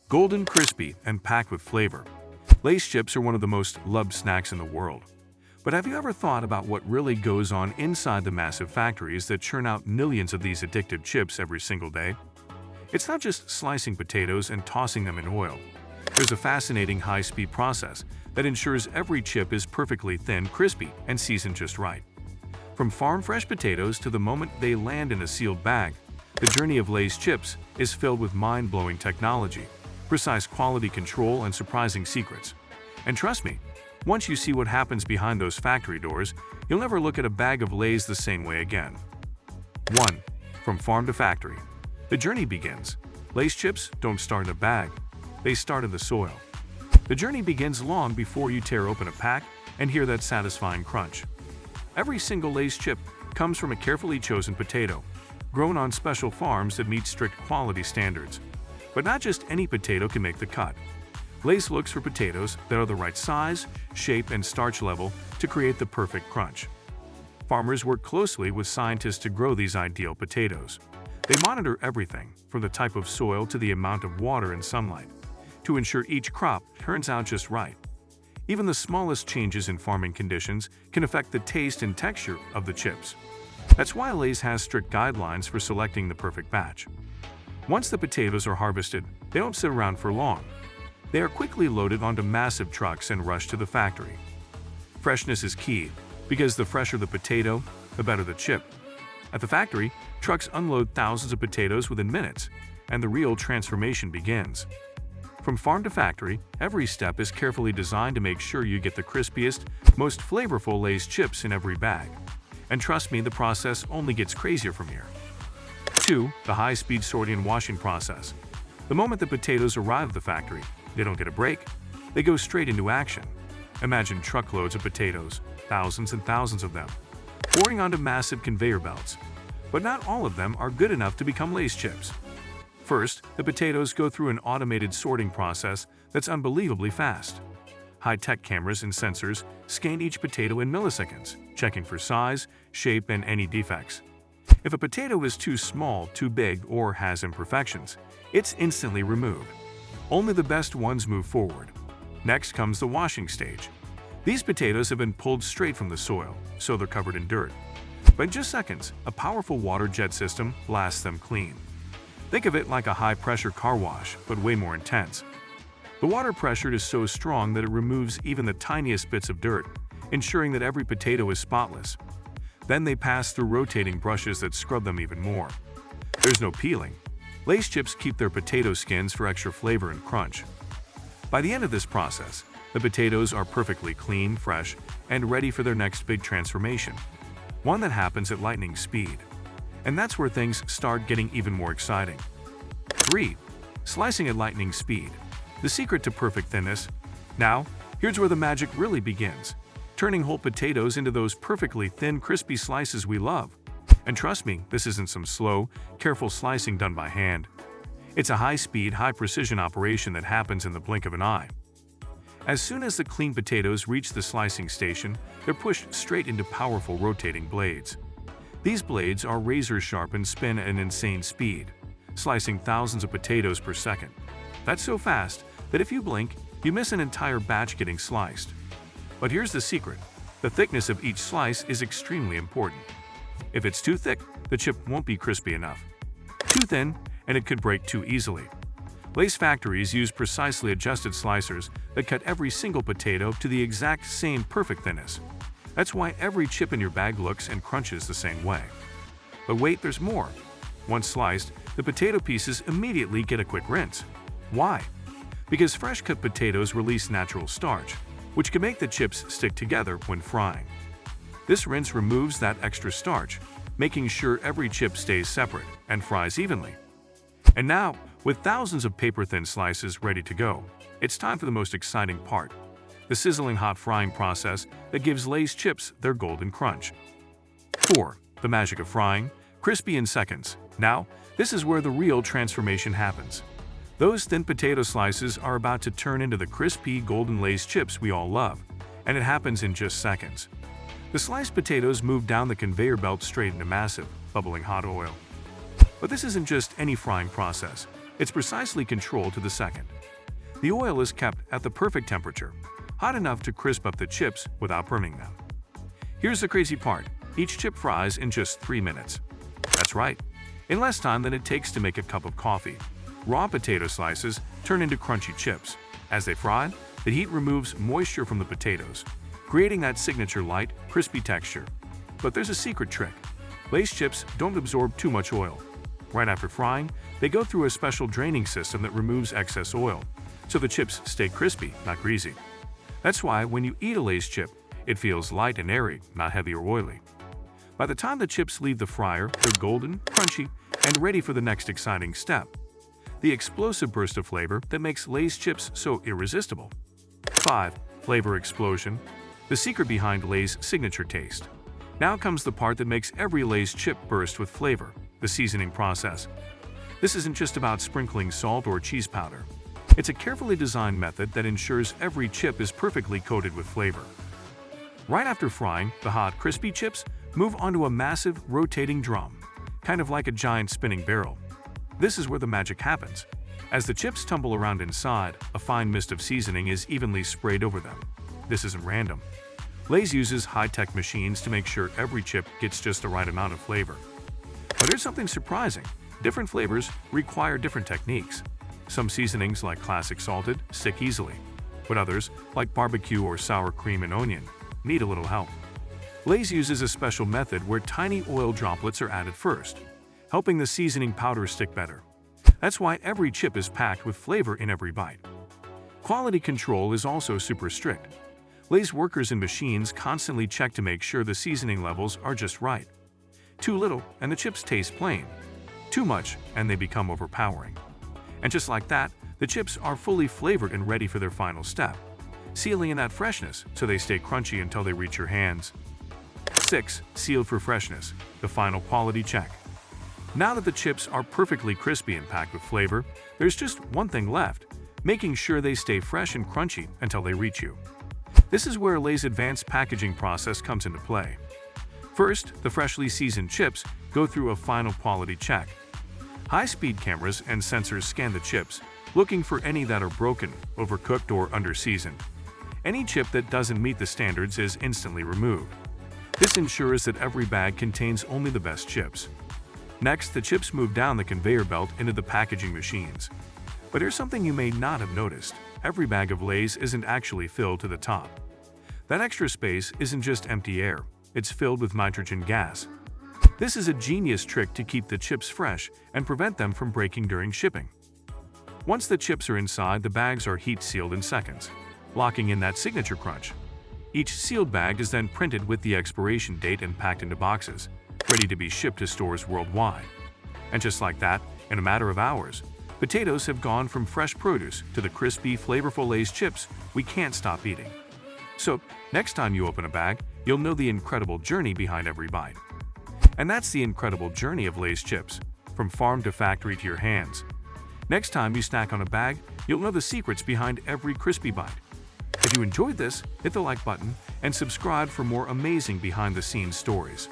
Golden, crispy, and packed with flavor, Lay's chips are one of the most loved snacks in the world. But have you ever thought about what really goes on inside the massive factories that churn out millions of these addictive chips every single day? It's not just slicing potatoes and tossing them in oil. There's a fascinating high-speed process that ensures every chip is perfectly thin, crispy, and seasoned just right. From farm-fresh potatoes to the moment they land in a sealed bag, the journey of Lay's chips is filled with mind-blowing technology, precise quality control, and surprising secrets. And trust me, once you see what happens behind those factory doors, you'll never look at a bag of Lay's the same way again. 1. From farm to factory. The journey begins. Lay's chips don't start in a bag. They start in the soil. The journey begins long before you tear open a pack and hear that satisfying crunch. Every single Lay's chip comes from a carefully chosen potato, grown on special farms that meet strict quality standards. But not just any potato can make the cut. Lay's looks for potatoes that are the right size, shape, and starch level to create the perfect crunch. Farmers work closely with scientists to grow these ideal potatoes. They monitor everything, from the type of soil to the amount of water and sunlight, to ensure each crop turns out just right. Even the smallest changes in farming conditions can affect the taste and texture of the chips. That's why Lay's has strict guidelines for selecting the perfect batch. Once the potatoes are harvested, they don't sit around for long. They are quickly loaded onto massive trucks and rushed to the factory. Freshness is key, because the fresher the potato, the better the chip. At the factory, trucks unload thousands of potatoes within minutes, and the real transformation begins. From farm to factory, every step is carefully designed to make sure you get the crispiest, most flavorful Lay's chips in every bag. And trust me, the process only gets crazier from here. 2. The high-speed sorting and washing process. The moment the potatoes arrive at the factory, they don't get a break. They go straight into action. Imagine truckloads of potatoes, thousands and thousands of them, pouring onto massive conveyor belts. But not all of them are good enough to become Lay's chips. First, the potatoes go through an automated sorting process that's unbelievably fast. High-tech cameras and sensors scan each potato in milliseconds, checking for size, shape, and any defects. If a potato is too small, too big, or has imperfections, it's instantly removed. Only the best ones move forward. Next comes the washing stage. These potatoes have been pulled straight from the soil, so they're covered in dirt. But in just seconds, a powerful water jet system blasts them clean. Think of it like a high-pressure car wash, but way more intense. The water pressure is so strong that it removes even the tiniest bits of dirt, ensuring that every potato is spotless. Then they pass through rotating brushes that scrub them even more. There's no peeling. Lay's chips keep their potato skins for extra flavor and crunch. By the end of this process, the potatoes are perfectly clean, fresh, and ready for their next big transformation, one that happens at lightning speed. And that's where things start getting even more exciting. 3. Slicing at lightning speed. The secret to perfect thinness. Now, here's where the magic really begins. Turning whole potatoes into those perfectly thin, crispy slices we love. And trust me, this isn't some slow, careful slicing done by hand. It's a high-speed, high-precision operation that happens in the blink of an eye. As soon as the clean potatoes reach the slicing station, they're pushed straight into powerful rotating blades. These blades are razor-sharp and spin at an insane speed, slicing thousands of potatoes per second. That's so fast that if you blink, you miss an entire batch getting sliced. But here's the secret. The thickness of each slice is extremely important. If it's too thick, the chip won't be crispy enough. Too thin, and it could break too easily. Lay's factories use precisely adjusted slicers that cut every single potato to the exact same perfect thinness. That's why every chip in your bag looks and crunches the same way. But wait, there's more. Once sliced, the potato pieces immediately get a quick rinse. Why? Because fresh-cut potatoes release natural starch, which can make the chips stick together when frying. This rinse removes that extra starch, making sure every chip stays separate and fries evenly. And now, with thousands of paper-thin slices ready to go, it's time for the most exciting part, the sizzling hot frying process that gives Lay's chips their golden crunch. 4. The magic of frying, crispy in seconds. Now, this is where the real transformation happens. Those thin potato slices are about to turn into the crispy, golden Lay's chips we all love, and it happens in just seconds. The sliced potatoes move down the conveyor belt straight into massive, bubbling hot oil. But this isn't just any frying process. It's precisely controlled to the second. The oil is kept at the perfect temperature, hot enough to crisp up the chips without burning them. Here's the crazy part. Each chip fries in just 3 minutes. That's right, in less time than it takes to make a cup of coffee. Raw potato slices turn into crunchy chips. As they fry, the heat removes moisture from the potatoes, creating that signature light, crispy texture. But there's a secret trick. Lay's chips don't absorb too much oil. Right after frying, they go through a special draining system that removes excess oil, so the chips stay crispy, not greasy. That's why when you eat a Lay's chip, it feels light and airy, not heavy or oily. By the time the chips leave the fryer, they're golden, crunchy, and ready for the next exciting step: the explosive burst of flavor that makes Lay's chips so irresistible. 5. Flavor explosion. The secret behind Lay's signature taste. Now comes the part that makes every Lay's chip burst with flavor: the seasoning process. This isn't just about sprinkling salt or cheese powder. It's a carefully designed method that ensures every chip is perfectly coated with flavor. Right after frying, the hot, crispy chips move onto a massive, rotating drum, kind of like a giant spinning barrel. This is where the magic happens. As the chips tumble around inside, a fine mist of seasoning is evenly sprayed over them. This isn't random. Lay's uses high-tech machines to make sure every chip gets just the right amount of flavor. But here's something surprising. Different flavors require different techniques. Some seasonings, like classic salted, stick easily, but others, like barbecue or sour cream and onion, need a little help. Lay's uses a special method where tiny oil droplets are added first, helping the seasoning powder stick better. That's why every chip is packed with flavor in every bite. Quality control is also super strict. Lay's workers and machines constantly check to make sure the seasoning levels are just right. Too little, and the chips taste plain. Too much, and they become overpowering. And just like that, the chips are fully flavored and ready for their final step, sealing in that freshness so they stay crunchy until they reach your hands. 6. Sealed for freshness, the final quality check. Now that the chips are perfectly crispy and packed with flavor, there's just one thing left: making sure they stay fresh and crunchy until they reach you. This is where Lay's advanced packaging process comes into play. First, the freshly seasoned chips go through a final quality check. High-speed cameras and sensors scan the chips, looking for any that are broken, overcooked, or under-seasoned. Any chip that doesn't meet the standards is instantly removed. This ensures that every bag contains only the best chips. Next, the chips move down the conveyor belt into the packaging machines. But here's something you may not have noticed. Every bag of Lay's isn't actually filled to the top. That extra space isn't just empty air, it's filled with nitrogen gas. This is a genius trick to keep the chips fresh and prevent them from breaking during shipping. Once the chips are inside, the bags are heat-sealed in seconds, locking in that signature crunch. Each sealed bag is then printed with the expiration date and packed into boxes, ready to be shipped to stores worldwide. And just like that, in a matter of hours, potatoes have gone from fresh produce to the crispy, flavorful Lay's chips we can't stop eating. So, next time you open a bag, you'll know the incredible journey behind every bite. And that's the incredible journey of Lay's chips, from farm to factory to your hands. Next time you snack on a bag, you'll know the secrets behind every crispy bite. If you enjoyed this, hit the like button and subscribe for more amazing behind-the-scenes stories.